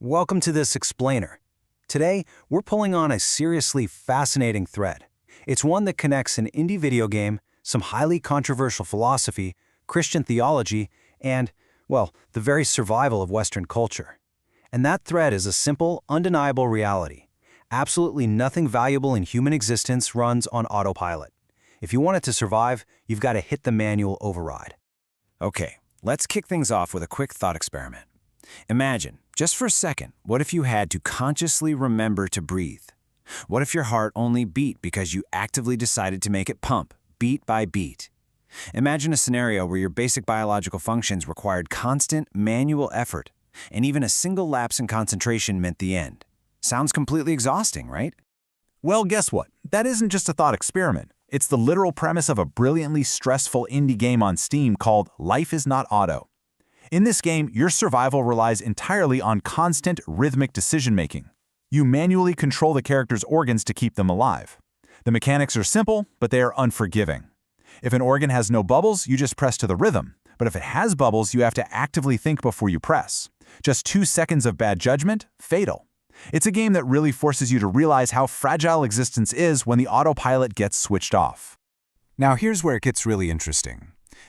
Welcome to this explainer. Today, we're pulling on a seriously fascinating thread. It's one that connects an indie video game, some highly controversial philosophy, Christian theology, and, well, the very survival of Western culture. And that thread is a simple, undeniable reality. Absolutely nothing valuable in human existence runs on autopilot. If you want it to survive, you've got to hit the manual override. Okay, let's kick things off with a quick thought experiment. Imagine, just for a second, what if you had to consciously remember to breathe? What if your heart only beat because you actively decided to make it pump, beat by beat? Imagine a scenario where your basic biological functions required constant, manual effort, and even a single lapse in concentration meant the end. Sounds completely exhausting, right? Well, guess what? That isn't just a thought experiment. It's the literal premise of a brilliantly stressful indie game on Steam called Life is Not Auto. In this game, your survival relies entirely on constant, rhythmic decision-making. You manually control the character's organs to keep them alive. The mechanics are simple, but they are unforgiving. If an organ has no bubbles, you just press to the rhythm. But if it has bubbles, you have to actively think before you press. Just 2 seconds of bad judgment, fatal. It's a game that really forces you to realize how fragile existence is when the autopilot gets switched off. Now here's where it gets really interesting.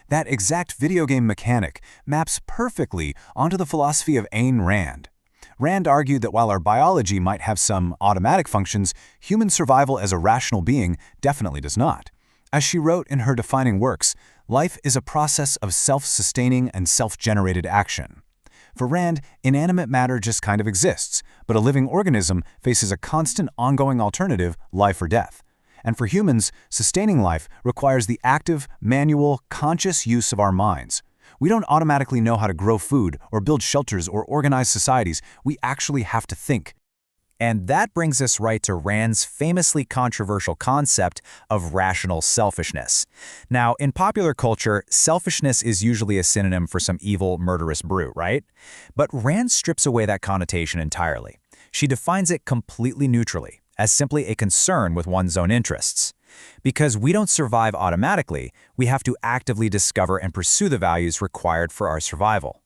That exact video game mechanic maps perfectly onto the philosophy of Ayn Rand. Rand argued that while our biology might have some automatic functions, human survival as a rational being definitely does not. As she wrote in her defining works, life is a process of self-sustaining and self-generated action. For Rand, inanimate matter just kind of exists, but a living organism faces a constant ongoing alternative, life or death. And for humans, sustaining life requires the active, manual, conscious use of our minds. We don't automatically know how to grow food or build shelters or organize societies. We actually have to think. And that brings us right to Rand's famously controversial concept of rational selfishness. Now, in popular culture, selfishness is usually a synonym for some evil, murderous brute, right? But Rand strips away that connotation entirely. She defines it completely neutrally, as simply a concern with one's own interests. Because we don't survive automatically, we have to actively discover and pursue the values required for our survival.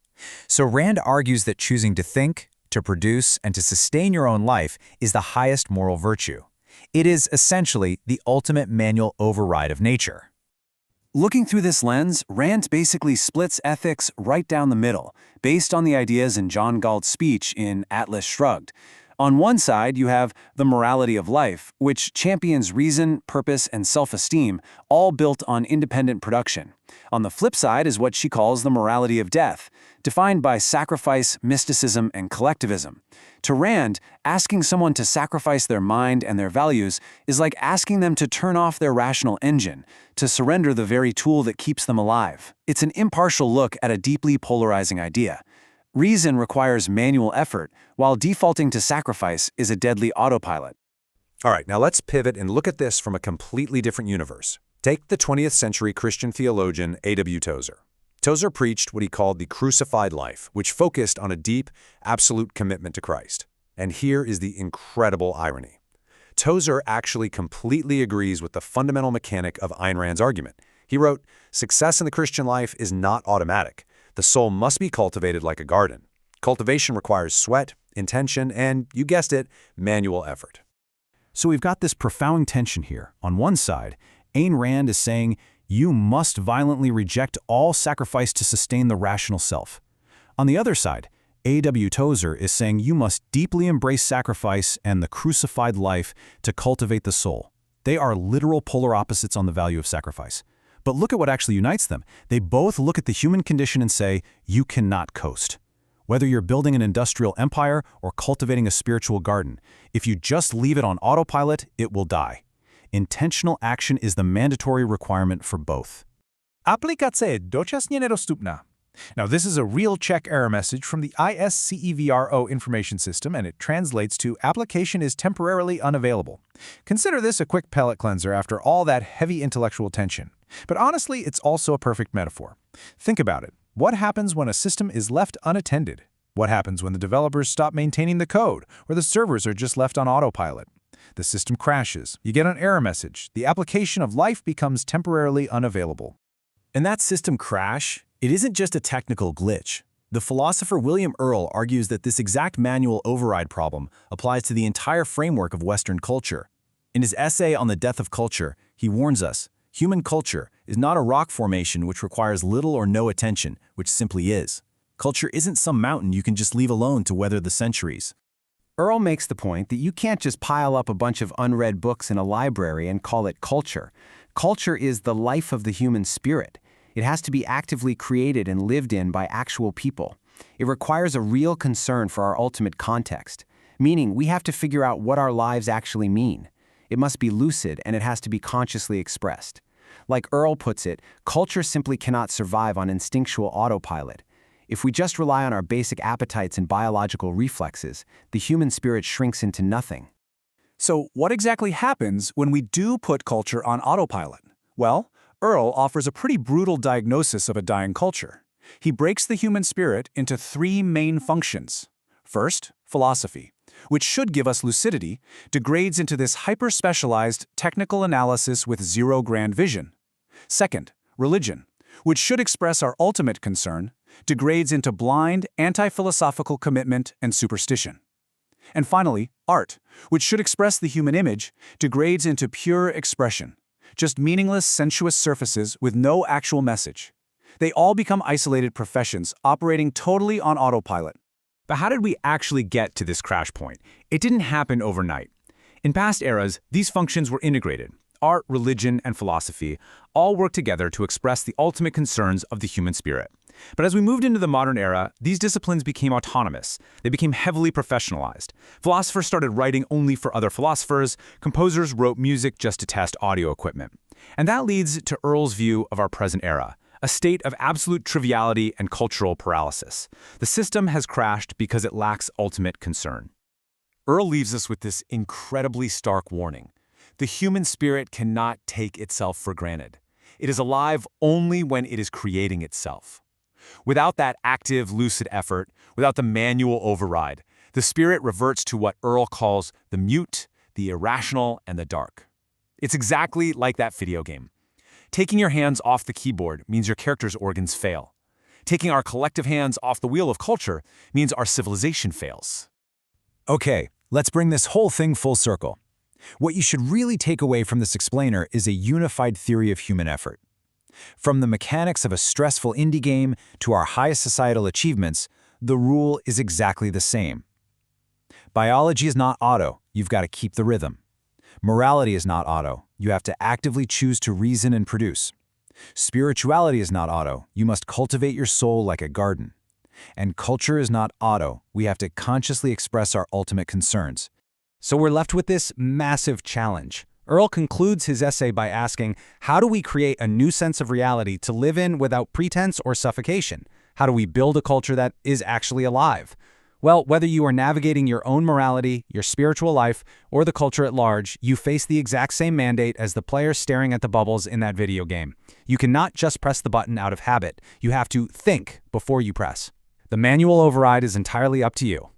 So Rand argues that choosing to think, to produce, and to sustain your own life is the highest moral virtue. It is essentially the ultimate manual override of nature. Looking through this lens, Rand basically splits ethics right down the middle, based on the ideas in John Galt's speech in Atlas Shrugged. On one side, you have the morality of life, which champions reason, purpose, and self-esteem, all built on independent production. On the flip side is what she calls the morality of death, defined by sacrifice, mysticism, and collectivism. To Rand, asking someone to sacrifice their mind and their values is like asking them to turn off their rational engine, to surrender the very tool that keeps them alive. It's an impartial look at a deeply polarizing idea. Reason requires manual effort, while defaulting to sacrifice is a deadly autopilot. All right, now let's pivot and look at this from a completely different universe. Take the 20th century Christian theologian A.W. Tozer. Tozer preached what he called the crucified life, which focused on a deep, absolute commitment to Christ. And here is the incredible irony. Tozer actually completely agrees with the fundamental mechanic of Ayn Rand's argument. He wrote, "Success in the Christian life is not automatic. The soul must be cultivated like a garden. Cultivation requires sweat, intention, and, you guessed it, manual effort." So we've got this profound tension here. On one side, Ayn Rand is saying you must violently reject all sacrifice to sustain the rational self. On the other side, A.W. Tozer is saying you must deeply embrace sacrifice and the crucified life to cultivate the soul. They are literal polar opposites on the value of sacrifice. But look at what actually unites them. They both look at the human condition and say, you cannot coast. Whether you're building an industrial empire or cultivating a spiritual garden, if you just leave it on autopilot, it will die. Intentional action is the mandatory requirement for both. Aplikace dočasně nedostupná. Now, this is a real check error message from the ISCEVRO information system, and it translates to application is temporarily unavailable. Consider this a quick palate cleanser after all that heavy intellectual tension. But honestly, it's also a perfect metaphor. Think about it. What happens when a system is left unattended? What happens when the developers stop maintaining the code, or the servers are just left on autopilot? The system crashes. You get an error message. The application of life becomes temporarily unavailable. And that system crash, it isn't just a technical glitch. The philosopher William Earle argues that this exact manual override problem applies to the entire framework of Western culture. In his essay on the death of culture, he warns us, human culture is not a rock formation which requires little or no attention, which simply is. Culture isn't some mountain you can just leave alone to weather the centuries. Earle makes the point that you can't just pile up a bunch of unread books in a library and call it culture. Culture is the life of the human spirit. It has to be actively created and lived in by actual people. It requires a real concern for our ultimate context, meaning we have to figure out what our lives actually mean. It must be lucid and it has to be consciously expressed. Like Earle puts it, culture simply cannot survive on instinctual autopilot. If we just rely on our basic appetites and biological reflexes, the human spirit shrinks into nothing. So what exactly happens when we do put culture on autopilot? Well, Earle offers a pretty brutal diagnosis of a dying culture. He breaks the human spirit into three main functions. First, philosophy, which should give us lucidity, degrades into this hyper-specialized technical analysis with zero grand vision. Second, religion, which should express our ultimate concern, degrades into blind, anti-philosophical commitment and superstition. And finally, art, which should express the human image, degrades into pure expression, just meaningless, sensuous surfaces with no actual message. They all become isolated professions operating totally on autopilot. But how did we actually get to this crash point? It didn't happen overnight. In past eras, these functions were integrated. Art, religion, and philosophy all worked together to express the ultimate concerns of the human spirit. But as we moved into the modern era, these disciplines became autonomous. They became heavily professionalized. Philosophers started writing only for other philosophers. Composers wrote music just to test audio equipment. And that leads to Earle's view of our present era, a state of absolute triviality and cultural paralysis. The system has crashed because it lacks ultimate concern. Earle leaves us with this incredibly stark warning. The human spirit cannot take itself for granted. It is alive only when it is creating itself. Without that active, lucid effort, without the manual override, the spirit reverts to what Earle calls the mute, the irrational, and the dark. It's exactly like that video game. Taking your hands off the keyboard means your character's organs fail. Taking our collective hands off the wheel of culture means our civilization fails. Okay, let's bring this whole thing full circle. What you should really take away from this explainer is a unified theory of human effort. From the mechanics of a stressful indie game to our highest societal achievements, the rule is exactly the same. Biology is not auto, you've got to keep the rhythm. Morality is not auto, you have to actively choose to reason and produce. Spirituality is not auto, you must cultivate your soul like a garden. And culture is not auto, we have to consciously express our ultimate concerns. So we're left with this massive challenge. Earle concludes his essay by asking, how do we create a new sense of reality to live in without pretense or suffocation? How do we build a culture that is actually alive? Well, whether you are navigating your own morality, your spiritual life, or the culture at large, you face the exact same mandate as the player staring at the bubbles in that video game. You cannot just press the button out of habit. You have to think before you press. The manual override is entirely up to you.